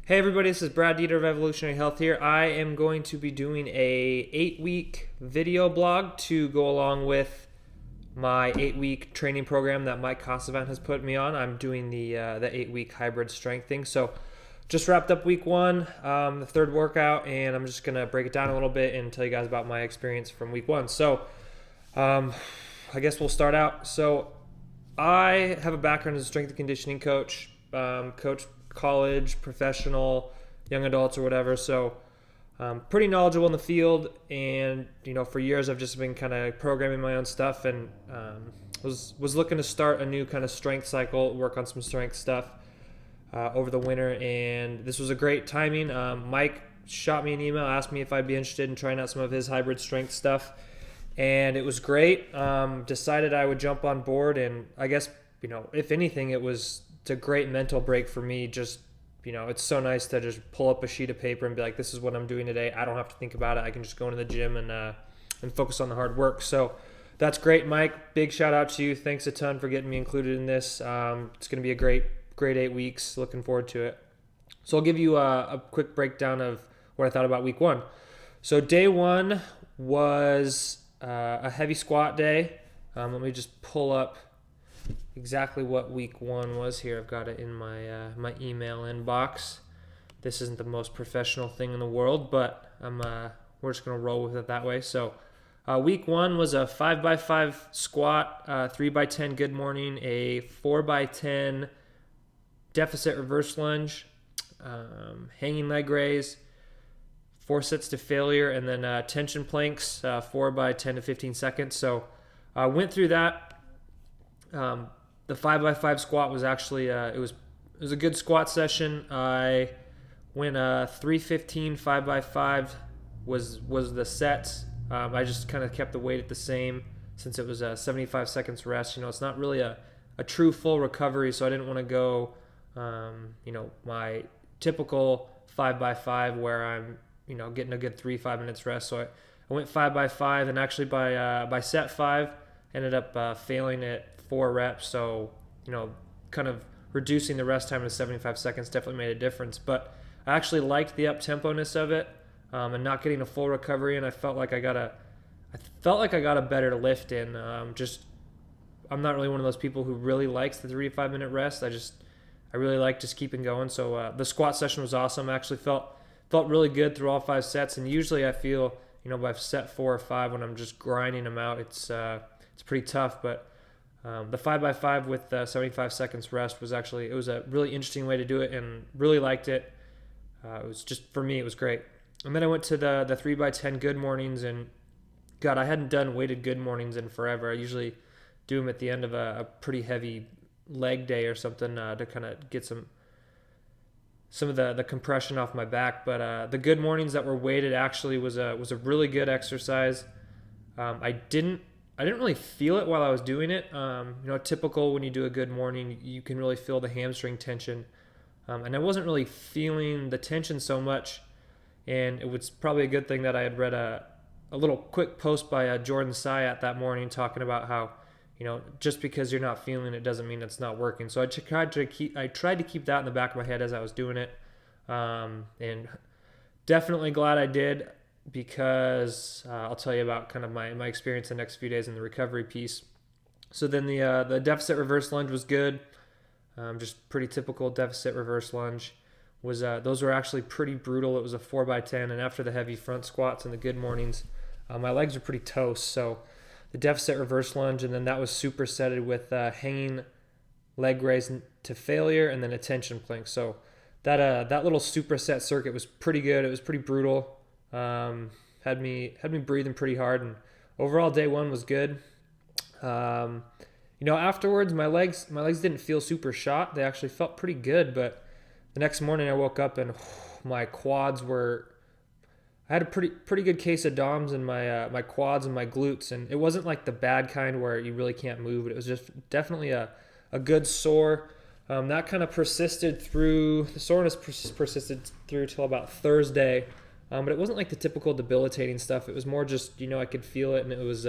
Hey everybody, this is Brad Dieter of Evolutionary Health here. I am going to be doing a 8-week video blog to go along with my 8-week training program that Mike Cossavant has put me on. I'm doing the 8-week hybrid strength thing. So just wrapped up week one, the third workout, and I'm just going to break it down a little bit and tell you guys about my experience from week one. So I guess we'll start out. So I have a background as a strength and conditioning coach, coach college, professional, young adults or whatever. So pretty knowledgeable in the field, and for years I've just been kind of programming my own stuff, and was looking to start a new kind of strength cycle, work on some strength stuff over the winter, and this was a great timing. Mike shot me an email, asked me if I'd be interested in trying out some of his hybrid strength stuff, and it was great. Decided I would jump on board, and I guess if anything, it's a great mental break for me. Just it's so nice to just pull up a sheet of paper and be like, this is what I'm doing today. I don't have to think about it. I can just go into the gym and focus on the hard work. So that's great, Mike. Big shout out to you. Thanks a ton for getting me included in this. It's going to be a great 8 weeks. Looking forward to it. So I'll give you a quick breakdown of what I thought about week one. So day one was a heavy squat day. Let me just pull up exactly what week one was here. I've got it in my my email inbox. This isn't the most professional thing in the world, but we're just gonna roll with it that way. So week one was a 5x5 squat, 3x10 good morning, a 4x10 deficit reverse lunge, hanging leg raise, 4 sets to failure, and then tension planks, 4x10 to 15 seconds. So I went through that. The 5x5 squat was actually it was a good squat session. I went 315 5x5 was the sets. I just kind of kept the weight at the same since it was 75 seconds rest. It's not really a true full recovery, so I didn't want to go my typical 5x5 where I'm getting a good 3-5 minutes rest. So I went 5x5, and actually by set 5 ended up failing at 4 reps. So kind of reducing the rest time to 75 seconds definitely made a difference. But I actually liked the up-tempo-ness of it, and not getting a full recovery, and I felt like I got a better lift in. I'm not really one of those people who really likes the 3 to 5 minute rest. I really like just keeping going. So the squat session was awesome. I actually felt really good through all 5 sets, and usually I feel by set 4 or 5 when I'm just grinding them out, it's pretty tough. But the 5x5 with 75 seconds rest was it was a really interesting way to do it, and really liked it. It was just, for me, it was great. And then I went to the 3x10 good mornings, and God, I hadn't done weighted good mornings in forever. I usually do them at the end of a pretty heavy leg day or something to kind of get some of the compression off my back. But the good mornings that were weighted actually was a really good exercise. I didn't really feel it while I was doing it. Typical when you do a good morning, you can really feel the hamstring tension. And I wasn't really feeling the tension so much. And it was probably a good thing that I had read a little quick post by Jordan Syatt that morning talking about how, just because you're not feeling it doesn't mean it's not working. So I tried to keep that in the back of my head as I was doing it. And definitely glad I did, because I'll tell you about kind of my experience the next few days in the recovery piece. So then the deficit reverse lunge was good. Just pretty typical deficit reverse lunge. Those were actually pretty brutal. It was a 4x10, and after the heavy front squats and the good mornings, my legs were pretty toast. So the deficit reverse lunge, and then that was supersetted with hanging leg raise to failure, and then a tension plank. So that little superset circuit was pretty good. It was pretty brutal. Had me breathing pretty hard, and overall day one was good. Afterwards my legs didn't feel super shot. They actually felt pretty good, but the next morning I woke up and my quads I had a pretty good case of DOMS in my quads and my glutes, and it wasn't like the bad kind where you really can't move, but it was just definitely a good sore. That kind of persisted through, the soreness persisted through till about Thursday. But it wasn't like the typical debilitating stuff. It was more just, I could feel it, and it was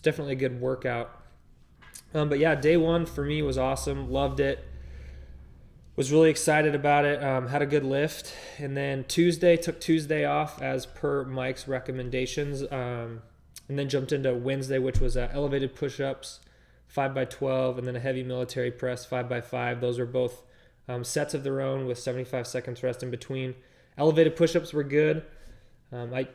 definitely a good workout. But yeah, day one for me was awesome. Loved it. Was really excited about it. Had a good lift. And then took Tuesday off as per Mike's recommendations. And then jumped into Wednesday, which was elevated push-ups, 5x12, and then a heavy military press, 5x5. Those are both sets of their own with 75 seconds rest in between. Elevated push-ups were good. I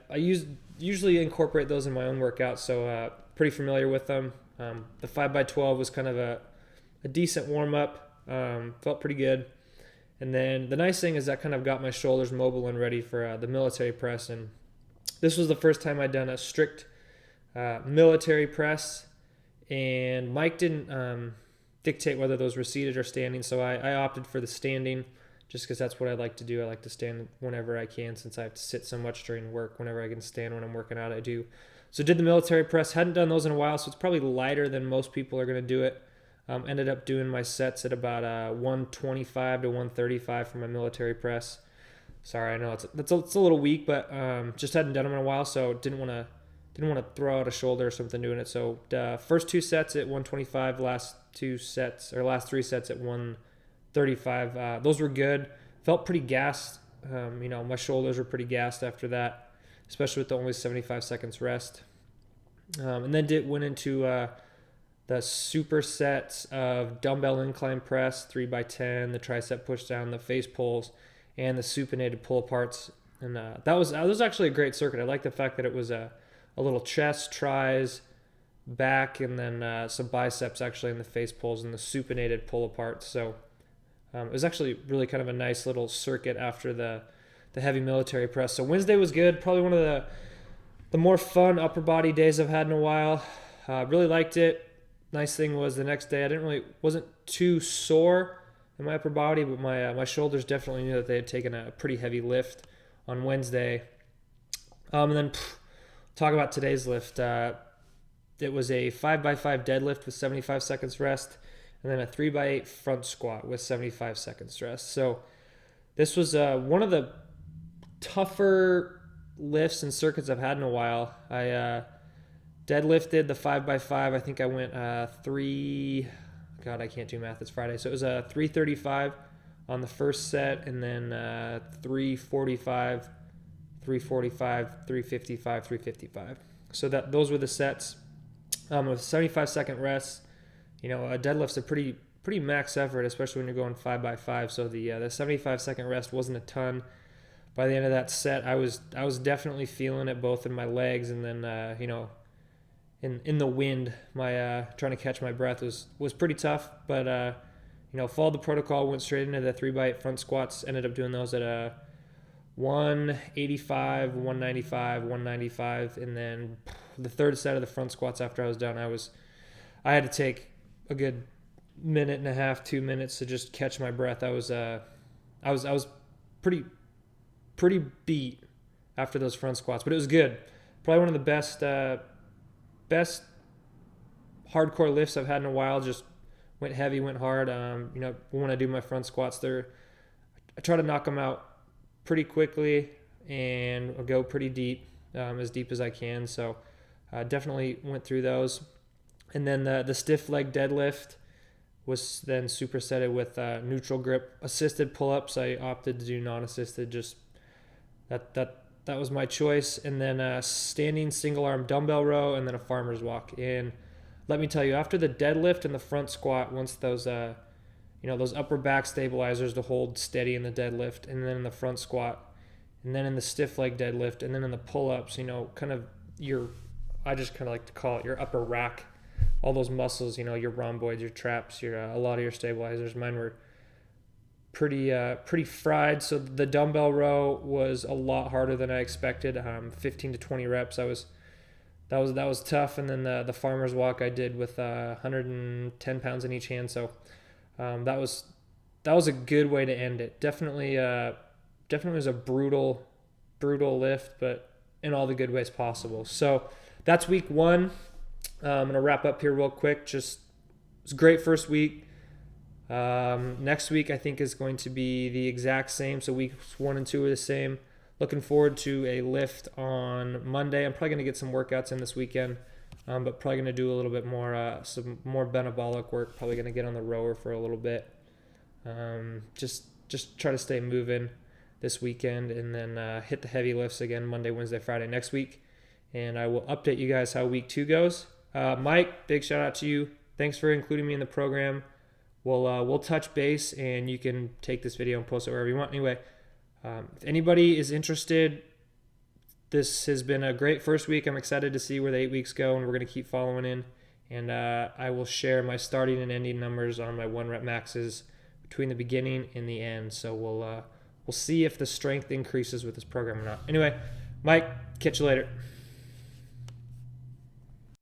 usually incorporate those in my own workout, so pretty familiar with them. The 5x12 was kind of a decent warm-up. Felt pretty good. And then the nice thing is that kind of got my shoulders mobile and ready for the military press. And this was the first time I'd done a strict military press. And Mike didn't dictate whether those were seated or standing, so I opted for the standing just because that's what I like to do. I like to stand whenever I can since I have to sit so much during work. Whenever I can stand when I'm working out, I do. So did the military press. Hadn't done those in a while, so it's probably lighter than most people are going to do it. Ended up doing my sets at about 125 to 135 for my military press. Sorry, I know it's a little weak, but just hadn't done them in a while, so didn't want to throw out a shoulder or something doing it. So first 2 sets at 125, last 3 sets at 135. Those were good. Felt pretty gassed. My shoulders were pretty gassed after that, especially with the only 75 seconds rest. And then went into the supersets of dumbbell incline press, 3x10, the tricep push down, the face pulls, and the supinated pull aparts. And that was actually a great circuit. I like the fact that it was a little chest, tris, back, and then some biceps actually in the face pulls and the supinated pull aparts. So it was actually really kind of a nice little circuit after the heavy military press. So Wednesday was good. Probably one of the more fun upper body days I've had in a while. Really liked it. Nice thing was the next day wasn't too sore in my upper body, but my shoulders definitely knew that they had taken a pretty heavy lift on Wednesday. And then talk about today's lift. It was a 5x5 deadlift with 75 seconds rest, and then a 3x8 front squat with 75 seconds rest. So this was one of the tougher lifts and circuits I've had in a while. I deadlifted the 5x5. I think I went I can't do math. It's Friday. So it was a 335 on the first set, and then 345, 355, 355. So those were the sets with 75 second rests. A deadlift's a pretty max effort, especially when you're going 5x5. So the 75 second rest wasn't a ton. By the end of that set, I was definitely feeling it both in my legs, and then in the wind, my trying to catch my breath was pretty tough, but followed the protocol, went straight into the 3x8 front squats, ended up doing those at 185, 195, 195, and then the third set of the front squats after I was done, I had to take a good minute and a half, 2 minutes to just catch my breath. I was pretty beat after those front squats, but it was good. Probably one of the best hardcore lifts I've had in a while. Just went heavy, went hard. When I do my front squats, I try to knock them out pretty quickly and I'll go pretty deep, as deep as I can. So definitely went through those. And then the stiff leg deadlift was then supersetted with neutral grip assisted pull-ups. I opted to do non-assisted. Just that was my choice. And then standing single arm dumbbell row, and then a farmer's walk. And let me tell you, after the deadlift and the front squat, once those those upper back stabilizers to hold steady in the deadlift, and then in the front squat, and then in the stiff leg deadlift, and then in the pull-ups, I just kind of like to call it your upper rack. All those muscles, your rhomboids, your traps, a lot of your stabilizers. Mine were pretty fried. So the dumbbell row was a lot harder than I expected. 15 to 20 reps. That was tough. And then the farmer's walk I did with 110 pounds in each hand. So that was a good way to end it. Definitely was a brutal lift, but in all the good ways possible. So that's week 1. I'm gonna wrap up here real quick. Just it was a great first week. Next week I think is going to be the exact same. So weeks 1 and 2 are the same. Looking forward to a lift on Monday. I'm probably gonna get some workouts in this weekend, but probably gonna do a little bit more, some more metabolic work. Probably gonna get on the rower for a little bit. Just try to stay moving this weekend, and then hit the heavy lifts again Monday, Wednesday, Friday next week. And I will update you guys how week 2 goes. Mike, big shout out to you. Thanks for including me in the program. We'll touch base, and you can take this video and post it wherever you want. Anyway, if anybody is interested, this has been a great first week. I'm excited to see where the 8 weeks go, and we're going to keep following in. And I will share my starting and ending numbers on my 1-rep maxes between the beginning and the end. So we'll see if the strength increases with this program or not. Anyway, Mike, catch you later.